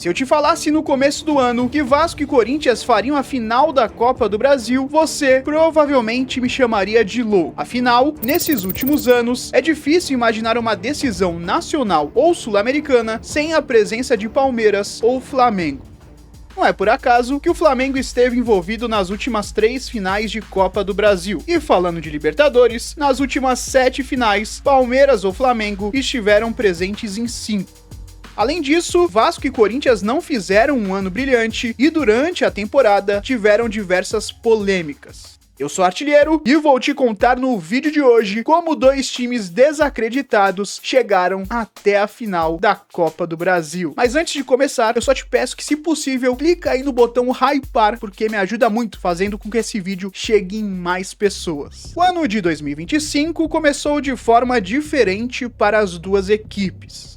Se eu te falasse no começo do ano que Vasco e Corinthians fariam a final da Copa do Brasil, você provavelmente me chamaria de louco. Afinal, nesses últimos anos, é difícil imaginar uma decisão nacional ou sul-americana sem a presença de Palmeiras ou Flamengo. Não é por acaso que o Flamengo esteve envolvido nas últimas 3 finais de Copa do Brasil. E falando de Libertadores, nas últimas 7 finais, Palmeiras ou Flamengo estiveram presentes em 5. Além disso, Vasco e Corinthians não fizeram um ano brilhante e durante a temporada tiveram diversas polêmicas. Eu sou Artilheiro e vou te contar no vídeo de hoje como 2 times desacreditados chegaram até a final da Copa do Brasil. Mas antes de começar, eu só te peço que, se possível, clica aí no botão hypar, porque me ajuda muito, fazendo com que esse vídeo chegue em mais pessoas. O ano de 2025 começou de forma diferente para as duas equipes.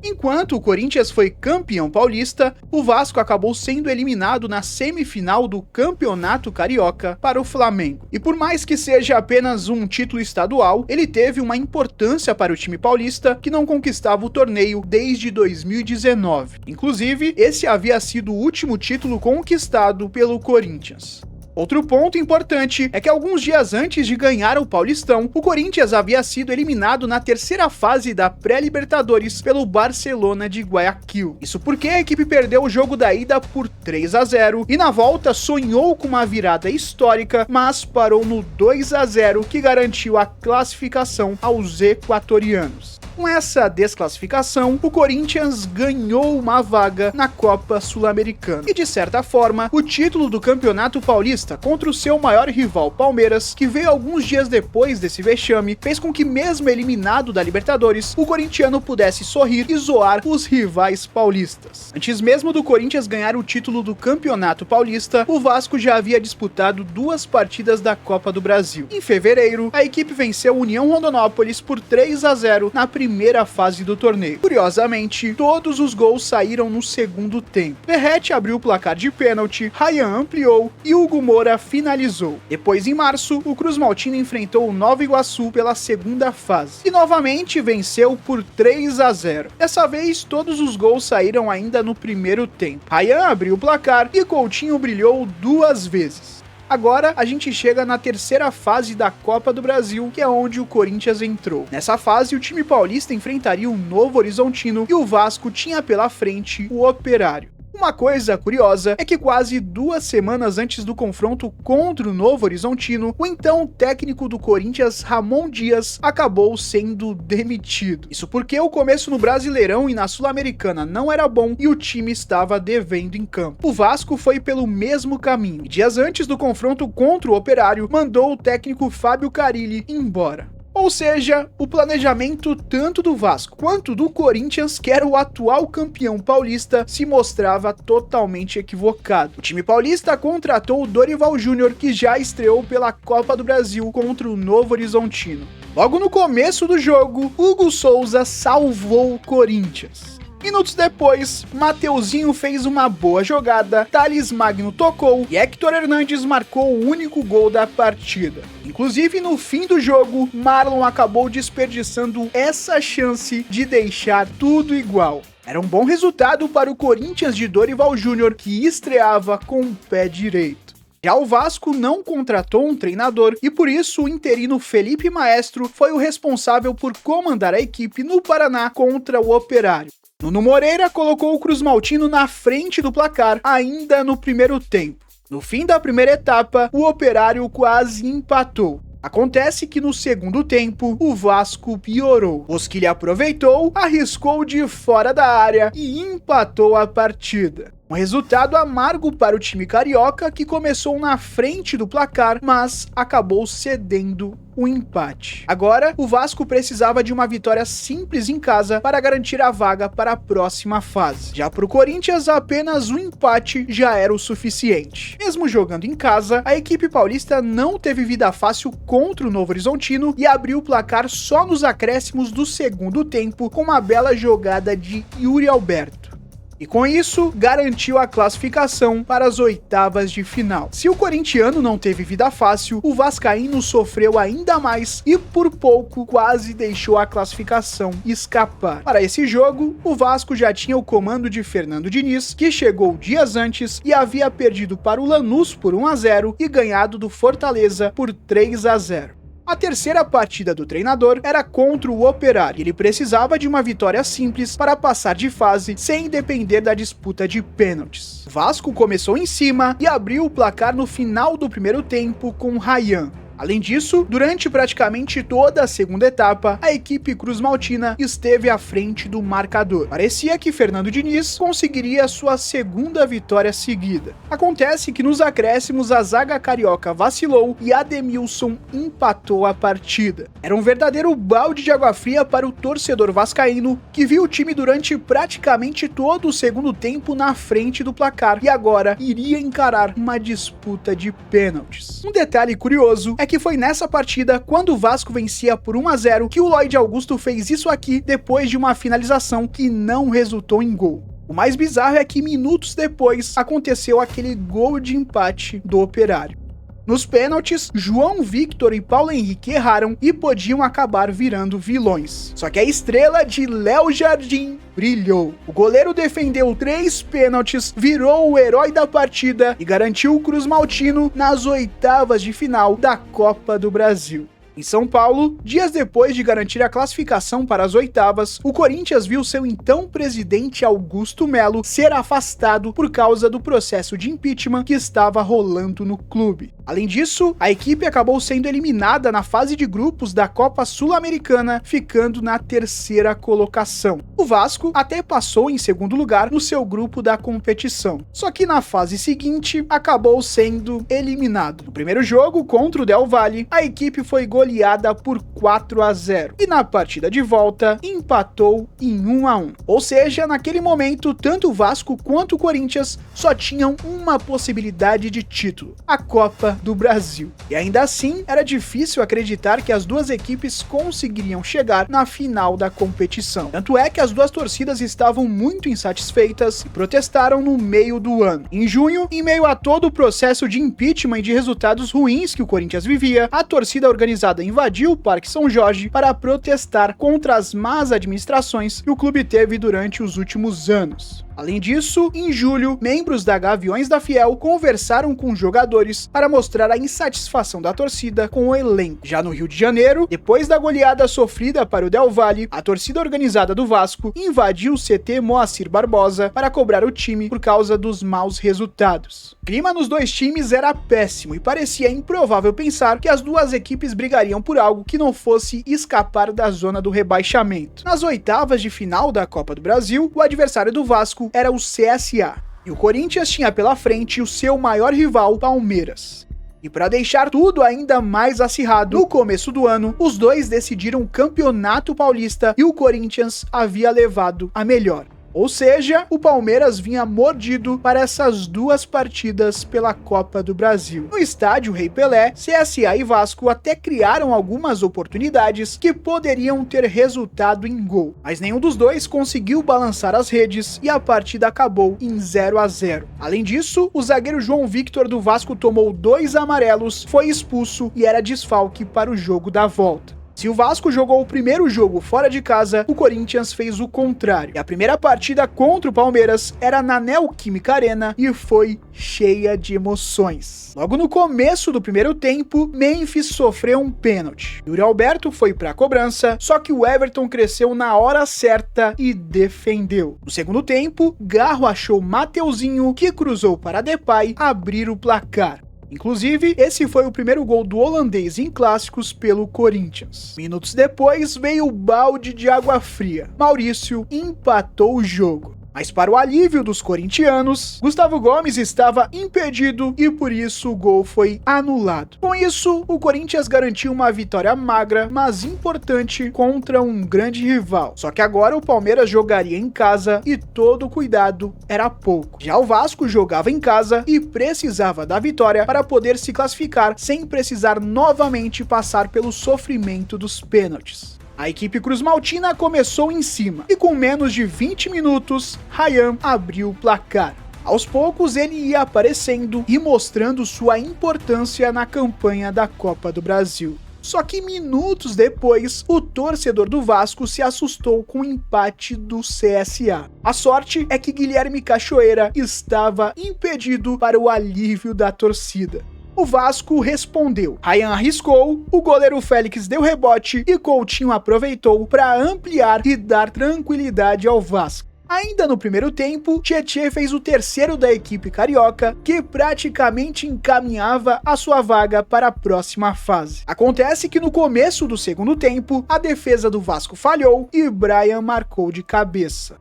Enquanto o Corinthians foi campeão paulista, o Vasco acabou sendo eliminado na semifinal do Campeonato Carioca para o Flamengo. E por mais que seja apenas um título estadual, ele teve uma importância para o time paulista que não conquistava o torneio desde 2019. Inclusive, esse havia sido o último título conquistado pelo Corinthians. Outro ponto importante é que alguns dias antes de ganhar o Paulistão, o Corinthians havia sido eliminado na terceira fase da pré-Libertadores pelo Barcelona de Guayaquil. Isso porque a equipe perdeu o jogo da ida por 3-0 e na volta sonhou com uma virada histórica, mas parou no 2-0 que garantiu a classificação aos equatorianos. Com essa desclassificação, o Corinthians ganhou uma vaga na Copa Sul-Americana. E de certa forma, o título do Campeonato Paulista contra o seu maior rival Palmeiras, que veio alguns dias depois desse vexame, fez com que, mesmo eliminado da Libertadores, o corintiano pudesse sorrir e zoar os rivais paulistas. Antes mesmo do Corinthians ganhar o título do Campeonato Paulista, o Vasco já havia disputado 2 partidas da Copa do Brasil. Em fevereiro, a equipe venceu a União Rondonópolis por 3-0 na primeira fase do torneio. Curiosamente, todos os gols saíram no segundo tempo. Verratti abriu o placar de pênalti, Ryan ampliou e Hugo Moura finalizou. Depois, em março, o Cruz Maltino enfrentou o Nova Iguaçu pela segunda fase e novamente venceu por 3-0. Dessa vez, todos os gols saíram ainda no primeiro tempo. Ryan abriu o placar e Coutinho brilhou 2 vezes. Agora a gente chega na terceira fase da Copa do Brasil, que é onde o Corinthians entrou. Nessa fase, o time paulista enfrentaria o Novo Horizontino e o Vasco tinha pela frente o Operário. Uma coisa curiosa é que quase 2 semanas antes do confronto contra o Novo Horizontino, o então técnico do Corinthians, Ramon Dias, acabou sendo demitido. Isso porque o começo no Brasileirão e na Sul-Americana não era bom e o time estava devendo em campo. O Vasco foi pelo mesmo caminho e dias antes do confronto contra o Operário, mandou o técnico Fábio Carille embora. Ou seja, o planejamento tanto do Vasco quanto do Corinthians, que era o atual campeão paulista, se mostrava totalmente equivocado. O time paulista contratou o Dorival Júnior, que já estreou pela Copa do Brasil contra o Novo Horizontino. Logo no começo do jogo, Hugo Souza salvou o Corinthians. Minutos depois, Mateuzinho fez uma boa jogada, Thales Magno tocou e Héctor Hernandes marcou o único gol da partida. Inclusive, no fim do jogo, Marlon acabou desperdiçando essa chance de deixar tudo igual. Era um bom resultado para o Corinthians de Dorival Júnior, que estreava com o pé direito. Já o Vasco não contratou um treinador e por isso o interino Felipe Maestro foi o responsável por comandar a equipe no Paraná contra o Operário. Nuno Moreira colocou o Cruz Maltino na frente do placar ainda no primeiro tempo. No fim da primeira etapa, o Operário quase empatou. Acontece que no segundo tempo, o Vasco piorou. Bosquilha aproveitou, arriscou de fora da área e empatou a partida. Um resultado amargo para o time carioca, que começou na frente do placar, mas acabou cedendo o empate. Agora, o Vasco precisava de uma vitória simples em casa para garantir a vaga para a próxima fase. Já para o Corinthians, apenas um empate já era o suficiente. Mesmo jogando em casa, a equipe paulista não teve vida fácil contra o Novo Horizontino e abriu o placar só nos acréscimos do segundo tempo com uma bela jogada de Yuri Alberto. e com isso garantiu a classificação para as oitavas de final. Se o corintiano não teve vida fácil, o vascaíno sofreu ainda mais e por pouco quase deixou a classificação escapar. Para esse jogo, o Vasco já tinha o comando de Fernando Diniz, que chegou dias antes e havia perdido para o Lanús por 1-0 e ganhado do Fortaleza por 3-0. A terceira partida do treinador era contra o Operário. Ele precisava de uma vitória simples para passar de fase sem depender da disputa de pênaltis. O Vasco começou em cima e abriu o placar no final do primeiro tempo com Ryan. Além disso, durante praticamente toda a segunda etapa, a equipe cruzmaltina esteve à frente do marcador. Parecia que Fernando Diniz conseguiria sua segunda vitória seguida. Acontece que nos acréscimos a zaga carioca vacilou e Ademilson empatou a partida. Era um verdadeiro balde de água fria para o torcedor vascaíno, que viu o time durante praticamente todo o segundo tempo na frente do placar e agora iria encarar uma disputa de pênaltis. Um detalhe curioso é que foi nessa partida, quando o Vasco vencia por 1-0, que o Lloyd Augusto fez isso aqui depois de uma finalização que não resultou em gol. O mais bizarro é que minutos depois aconteceu aquele gol de empate do Operário. Nos pênaltis, João Victor e Paulo Henrique erraram e podiam acabar virando vilões. Só que a estrela de Léo Jardim brilhou. O goleiro defendeu 3 pênaltis, virou o herói da partida e garantiu o cruzmaltino nas oitavas de final da Copa do Brasil. Em São Paulo, dias depois de garantir a classificação para as oitavas, o Corinthians viu seu então presidente Augusto Melo ser afastado por causa do processo de impeachment que estava rolando no clube. Além disso, a equipe acabou sendo eliminada na fase de grupos da Copa Sul-Americana, ficando na terceira colocação. O Vasco até passou em segundo lugar no seu grupo da competição, só que na fase seguinte acabou sendo eliminado. No primeiro jogo contra o Del Valle, a equipe foi goleada por 4-0 e na partida de volta empatou em 1-1. Ou seja, naquele momento, tanto o Vasco quanto o Corinthians só tinham uma possibilidade de título: a Copa do Brasil. E ainda assim, era difícil acreditar que as duas equipes conseguiriam chegar na final da competição. Tanto é que as duas torcidas estavam muito insatisfeitas e protestaram no meio do ano. Em junho, em meio a todo o processo de impeachment e de resultados ruins que o Corinthians vivia, a torcida organizada invadiu o Parque São Jorge para protestar contra as más administrações que o clube teve durante os últimos anos. Além disso, em julho, membros da Gaviões da Fiel conversaram com jogadores para mostrar a insatisfação da torcida com o elenco. Já no Rio de Janeiro, depois da goleada sofrida para o Del Valle, a torcida organizada do Vasco invadiu o CT Moacir Barbosa para cobrar o time por causa dos maus resultados. O clima nos dois times era péssimo e parecia improvável pensar que as duas equipes brigariam por algo que não fosse escapar da zona do rebaixamento. Nas oitavas de final da Copa do Brasil, o adversário do Vasco era o CSA, e o Corinthians tinha pela frente o seu maior rival, Palmeiras. E para deixar tudo ainda mais acirrado, no começo do ano, os dois decidiram o Campeonato Paulista e o Corinthians havia levado a melhor. Ou seja, o Palmeiras vinha mordido para essas duas partidas pela Copa do Brasil. No estádio Rei Pelé, CSA e Vasco até criaram algumas oportunidades que poderiam ter resultado em gol, mas nenhum dos dois conseguiu balançar as redes e a partida acabou em 0-0. Além disso, o zagueiro João Victor do Vasco tomou 2 amarelos, foi expulso e era desfalque para o jogo da volta. Se o Vasco jogou o primeiro jogo fora de casa, o Corinthians fez o contrário. E a primeira partida contra o Palmeiras era na Neoquímica Arena e foi cheia de emoções. Logo no começo do primeiro tempo, Memphis sofreu um pênalti. Yuri Alberto foi para a cobrança, só que o Everton cresceu na hora certa e defendeu. No segundo tempo, Garro achou Mateuzinho, que cruzou para Depay abrir o placar. Inclusive, esse foi o primeiro gol do holandês em clássicos pelo Corinthians. Minutos depois, veio o balde de água fria. Maurício empatou o jogo. Mas para o alívio dos corintianos, Gustavo Gomes estava impedido e por isso o gol foi anulado. Com isso, o Corinthians garantiu uma vitória magra, mas importante contra um grande rival. Só que agora o Palmeiras jogaria em casa e todo cuidado era pouco. Já o Vasco jogava em casa e precisava da vitória para poder se classificar sem precisar novamente passar pelo sofrimento dos pênaltis. A equipe cruzmaltina começou em cima, e com menos de 20 minutos, Ryan abriu o placar. Aos poucos ele ia aparecendo e mostrando sua importância na campanha da Copa do Brasil. Só que minutos depois, o torcedor do Vasco se assustou com o empate do CSA. A sorte é que Guilherme Cachoeira estava impedido para o alívio da torcida. O Vasco respondeu, Ryan arriscou, o goleiro Félix deu rebote e Coutinho aproveitou para ampliar e dar tranquilidade ao Vasco. Ainda no primeiro tempo, Tietê fez o terceiro da equipe carioca, que praticamente encaminhava a sua vaga para a próxima fase. Acontece que no começo do segundo tempo, a defesa do Vasco falhou e Brian marcou de cabeça.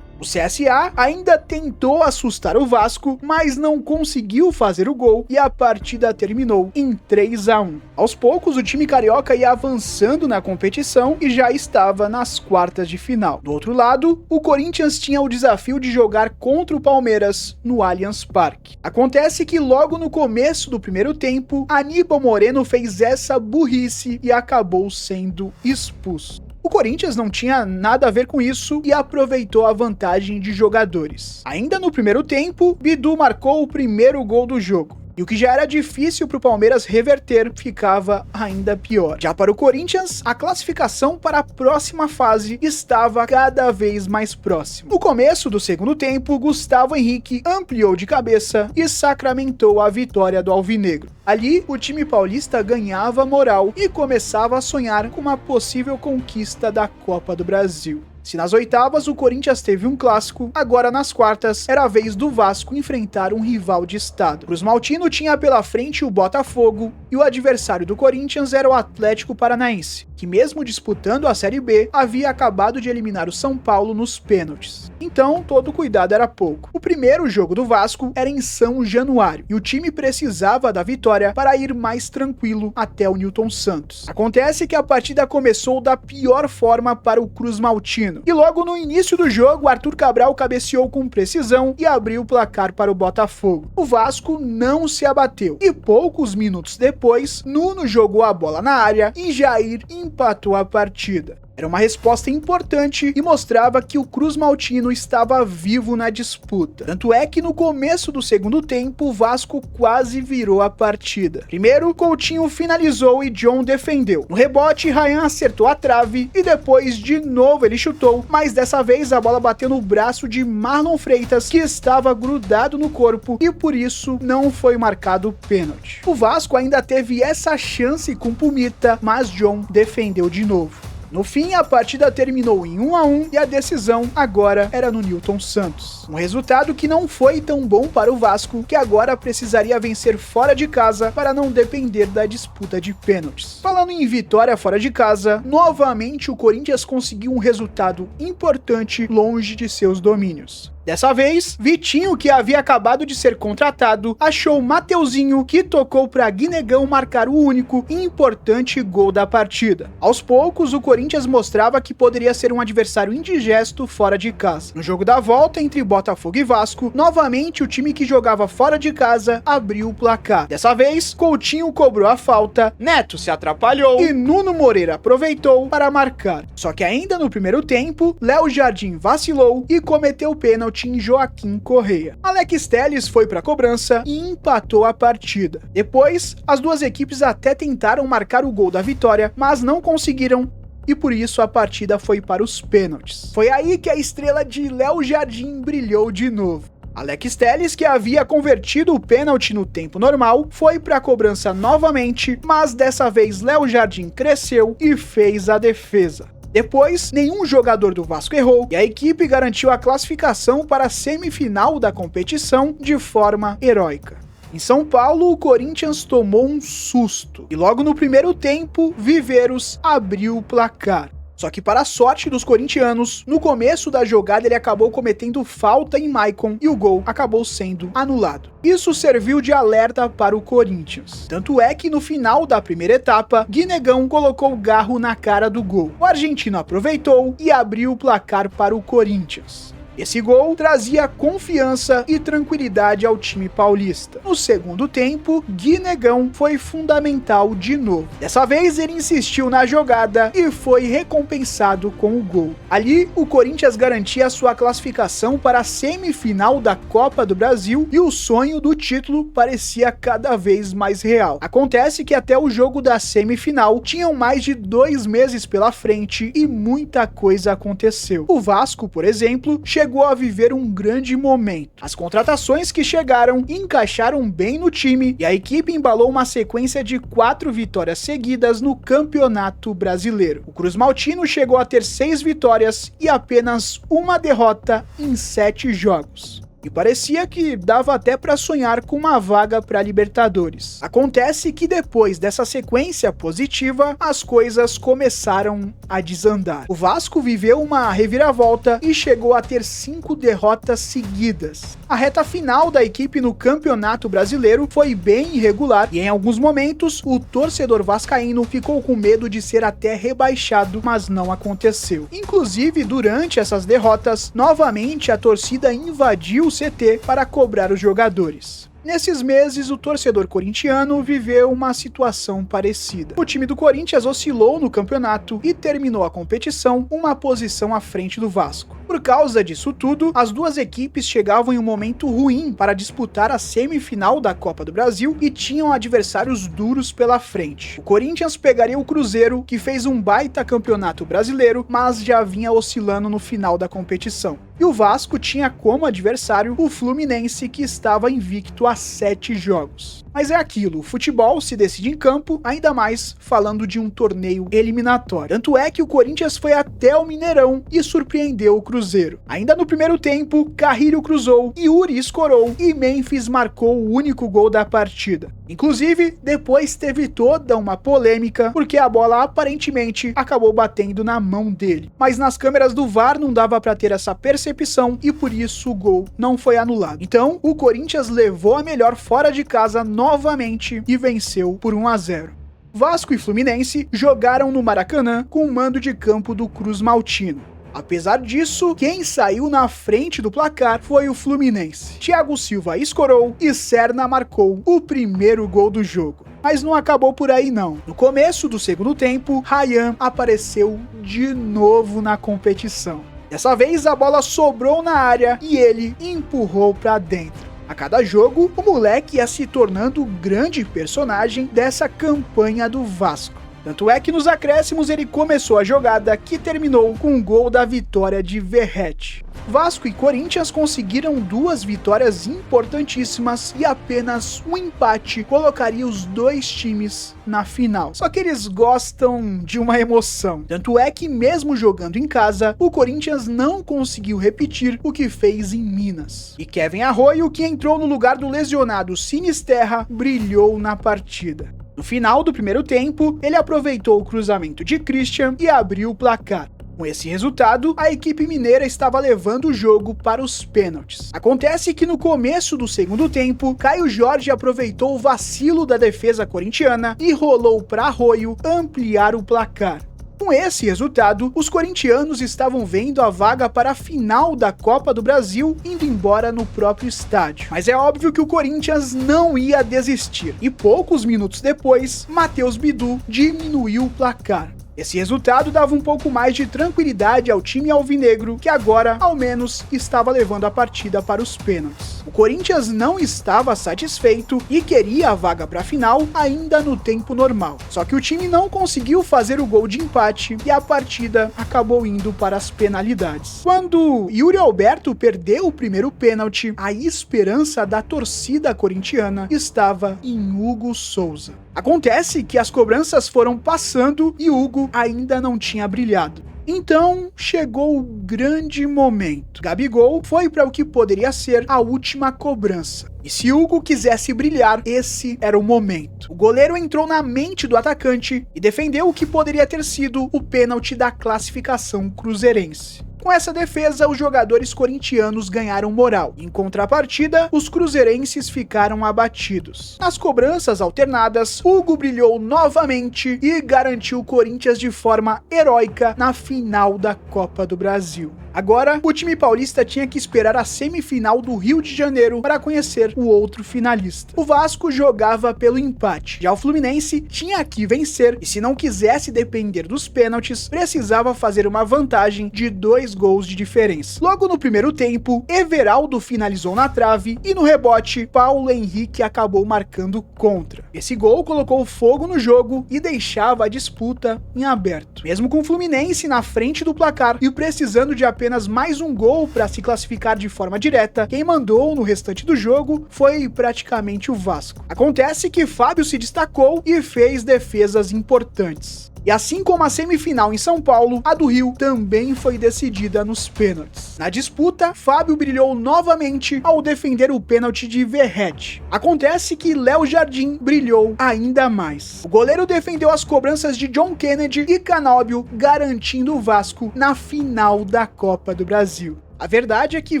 O CSA ainda tentou assustar o Vasco, mas não conseguiu fazer o gol e a partida terminou em 3-1. Aos poucos, o time carioca ia avançando na competição e já estava nas quartas de final. Do outro lado, o Corinthians tinha o desafio de jogar contra o Palmeiras no Allianz Parque. Acontece que logo no começo do primeiro tempo, Aníbal Moreno fez essa burrice e acabou sendo expulso. O Corinthians não tinha nada a ver com isso e aproveitou a vantagem de jogadores. Ainda no primeiro tempo, Bidu marcou o primeiro gol do jogo. E o que já era difícil para o Palmeiras reverter, ficava ainda pior. Já para o Corinthians, a classificação para a próxima fase estava cada vez mais próxima. No começo do segundo tempo, Gustavo Henrique ampliou de cabeça e sacramentou a vitória do Alvinegro. Ali, o time paulista ganhava moral e começava a sonhar com uma possível conquista da Copa do Brasil. Se nas oitavas o Corinthians teve um clássico, agora nas quartas era a vez do Vasco enfrentar um rival de estado. O cruzmaltino tinha pela frente o Botafogo e o adversário do Corinthians era o Atlético Paranaense, que mesmo disputando a Série B, havia acabado de eliminar o São Paulo nos pênaltis. Então, todo cuidado era pouco. O primeiro jogo do Vasco era em São Januário, e o time precisava da vitória para ir mais tranquilo até o Newton Santos. Acontece que a partida começou da pior forma para o cruzmaltino, e logo no início do jogo, Arthur Cabral cabeceou com precisão e abriu o placar para o Botafogo. O Vasco não se abateu, e poucos minutos depois, Nuno jogou a bola na área e Jair empatou a partida. Era uma resposta importante e mostrava que o cruzmaltino estava vivo na disputa. Tanto é que no começo do segundo tempo, o Vasco quase virou a partida. Primeiro, Coutinho finalizou e John defendeu. No rebote, Ryan acertou a trave e depois de novo ele chutou, mas dessa vez a bola bateu no braço de Marlon Freitas, que estava grudado no corpo e por isso não foi marcado o pênalti. O Vasco ainda teve essa chance com Pumita, mas John defendeu de novo. No fim, a partida terminou em 1-1 e a decisão agora era no Newton Santos. Um resultado que não foi tão bom para o Vasco, que agora precisaria vencer fora de casa para não depender da disputa de pênaltis. Falando em vitória fora de casa, novamente o Corinthians conseguiu um resultado importante longe de seus domínios. Dessa vez, Vitinho, que havia acabado de ser contratado, achou Mateuzinho, que tocou para Guinegão marcar o único e importante gol da partida. Aos poucos, o Corinthians mostrava que poderia ser um adversário indigesto fora de casa. No jogo da volta entre Botafogo e Vasco, novamente o time que jogava fora de casa abriu o placar. Dessa vez, Coutinho cobrou a falta, Neto se atrapalhou e Nuno Moreira aproveitou para marcar. Só que ainda no primeiro tempo, Léo Jardim vacilou e cometeu o pênalti em Joaquim Correia. Alex Telles foi para a cobrança e empatou a partida. Depois, as duas equipes até tentaram marcar o gol da vitória, mas não conseguiram, e por isso a partida foi para os pênaltis. Foi aí que a estrela de Léo Jardim brilhou de novo. Alex Telles, que havia convertido o pênalti no tempo normal, foi para a cobrança novamente, mas dessa vez Léo Jardim cresceu e fez a defesa. Depois, nenhum jogador do Vasco errou e a equipe garantiu a classificação para a semifinal da competição de forma heróica. Em São Paulo, o Corinthians tomou um susto e logo no primeiro tempo, Viveiros abriu o placar. Só que para a sorte dos corintianos, no começo da jogada ele acabou cometendo falta em Maicon e o gol acabou sendo anulado. Isso serviu de alerta para o Corinthians. Tanto é que no final da primeira etapa, Guinegão colocou o Garro na cara do gol. O argentino aproveitou e abriu o placar para o Corinthians. Esse gol trazia confiança e tranquilidade ao time paulista. No segundo tempo, Gui Negão foi fundamental de novo. Dessa vez ele insistiu na jogada e foi recompensado com o gol. Ali, o Corinthians garantia sua classificação para a semifinal da Copa do Brasil e o sonho do título parecia cada vez mais real. Acontece que até o jogo da semifinal tinham mais de 2 meses pela frente e muita coisa aconteceu. O Vasco, por exemplo, chegou a viver um grande momento. As contratações que chegaram encaixaram bem no time e a equipe embalou uma sequência de 4 vitórias seguidas no Campeonato Brasileiro. O Cruz Maltino chegou a ter 6 vitórias e apenas uma derrota em 7 jogos. E parecia que dava até para sonhar com uma vaga para Libertadores. Acontece que depois dessa sequência positiva, as coisas começaram a desandar. O Vasco viveu uma reviravolta e chegou a ter 5 derrotas seguidas. A reta final da equipe no Campeonato Brasileiro foi bem irregular e em alguns momentos o torcedor vascaíno ficou com medo de ser até rebaixado, mas não aconteceu. Inclusive, durante essas derrotas, novamente a torcida invadiu o CT para cobrar os jogadores. Nesses meses, o torcedor corintiano viveu uma situação parecida. O time do Corinthians oscilou no campeonato e terminou a competição uma posição à frente do Vasco. Por causa disso tudo, as duas equipes chegavam em um momento ruim para disputar a semifinal da Copa do Brasil e tinham adversários duros pela frente. O Corinthians pegaria o Cruzeiro, que fez um baita campeonato brasileiro, mas já vinha oscilando no final da competição. E o Vasco tinha como adversário o Fluminense, que estava invicto a 7 jogos. Mas é aquilo, o futebol se decide em campo, ainda mais falando de um torneio eliminatório. Tanto é que o Corinthians foi até o Mineirão e surpreendeu o Cruzeiro. Ainda no primeiro tempo, Carrilho cruzou, Yuri escorou e Memphis marcou o único gol da partida. Inclusive, depois teve toda uma polêmica, porque a bola aparentemente acabou batendo na mão dele. Mas nas câmeras do VAR não dava para ter essa percepção e por isso o gol não foi anulado. Então, o Corinthians levou a melhor fora de casa novamente e venceu por 1-0. Vasco e Fluminense jogaram no Maracanã com o mando de campo do Cruz Maltino. Apesar disso, quem saiu na frente do placar foi o Fluminense. Thiago Silva escorou e Serna marcou o primeiro gol do jogo. Mas não acabou por aí não. No começo do segundo tempo, Ryan apareceu de novo na competição. Dessa vez a bola sobrou na área e ele empurrou para dentro. A cada jogo, o moleque ia se tornando o grande personagem dessa campanha do Vasco. Tanto é que nos acréscimos ele começou a jogada que terminou com o gol da vitória de Verratti. Vasco e Corinthians conseguiram 2 vitórias importantíssimas e apenas um empate colocaria os dois times na final. Só que eles gostam de uma emoção. Tanto é que mesmo jogando em casa, o Corinthians não conseguiu repetir o que fez em Minas. E Kevin Arroyo, que entrou no lugar do lesionado Sinisterra, brilhou na partida. No final do primeiro tempo, ele aproveitou o cruzamento de Christian e abriu o placar. Com esse resultado, a equipe mineira estava levando o jogo para os pênaltis. Acontece que no começo do segundo tempo, Caio Jorge aproveitou o vacilo da defesa corintiana e rolou para Arroyo ampliar o placar. Com esse resultado, os corintianos estavam vendo a vaga para a final da Copa do Brasil indo embora no próprio estádio. Mas é óbvio que o Corinthians não ia desistir. E poucos minutos depois, Matheus Bidu diminuiu o placar. Esse resultado dava um pouco mais de tranquilidade ao time alvinegro, que agora, ao menos, estava levando a partida para os pênaltis. O Corinthians não estava satisfeito e queria a vaga para a final ainda no tempo normal. Só que o time não conseguiu fazer o gol de empate e a partida acabou indo para as penalidades. Quando Yuri Alberto perdeu o primeiro pênalti, a esperança da torcida corintiana estava em Hugo Souza. Acontece que as cobranças foram passando e Hugo ainda não tinha brilhado. Então chegou o grande momento. Gabigol foi para o que poderia ser a última cobrança. E se Hugo quisesse brilhar, esse era o momento. O goleiro entrou na mente do atacante e defendeu o que poderia ter sido o pênalti da classificação cruzeirense. Com essa defesa, os jogadores corintianos ganharam moral. Em contrapartida, os cruzeirenses ficaram abatidos. Nas cobranças alternadas, Hugo brilhou novamente e garantiu o Corinthians de forma heróica na final da Copa do Brasil. Agora, o time paulista tinha que esperar a semifinal do Rio de Janeiro para conhecer o outro finalista. O Vasco jogava pelo empate, já o Fluminense tinha que vencer e, se não quisesse depender dos pênaltis, precisava fazer uma vantagem de 2 gols de diferença. Logo no primeiro tempo, Everaldo finalizou na trave e no rebote, Paulo Henrique acabou marcando contra. Esse gol colocou fogo no jogo e deixava a disputa em aberto. Mesmo com o Fluminense na frente do placar e precisando de apenas mais um gol para se classificar de forma direta, quem mandou no restante do jogo foi praticamente o Vasco. Acontece que Fábio se destacou e fez defesas importantes. E assim como a semifinal em São Paulo, a do Rio também foi decidida nos pênaltis. Na disputa, Fábio brilhou novamente ao defender o pênalti de Verratti. Acontece que Léo Jardim brilhou ainda mais. O goleiro defendeu as cobranças de John Kennedy e Canóbio, garantindo o Vasco na final da Copa do Brasil. A verdade é que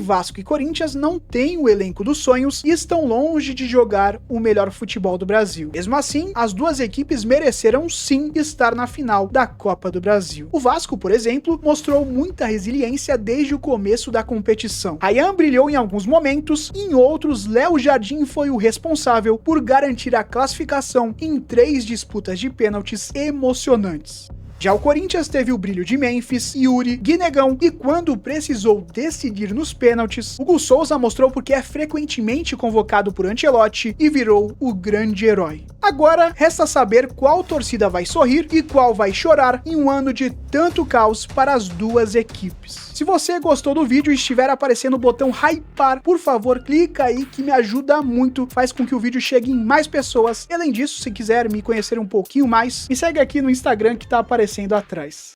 Vasco e Corinthians não têm o elenco dos sonhos e estão longe de jogar o melhor futebol do Brasil. Mesmo assim, as duas equipes mereceram sim estar na final da Copa do Brasil. O Vasco, por exemplo, mostrou muita resiliência desde o começo da competição. Ryan brilhou em alguns momentos, em outros, Léo Jardim foi o responsável por garantir a classificação em 3 disputas de pênaltis emocionantes. Já o Corinthians teve o brilho de Memphis, Yuri, Guinegão e quando precisou decidir nos pênaltis, Hugo Souza mostrou porque é frequentemente convocado por Ancelotti e virou o grande herói. Agora, resta saber qual torcida vai sorrir e qual vai chorar em um ano de tanto caos para as duas equipes. Se você gostou do vídeo e estiver aparecendo o botão hypar, por favor, clica aí que me ajuda muito, faz com que o vídeo chegue em mais pessoas. E além disso, se quiser me conhecer um pouquinho mais, me segue aqui no Instagram que tá aparecendo atrás.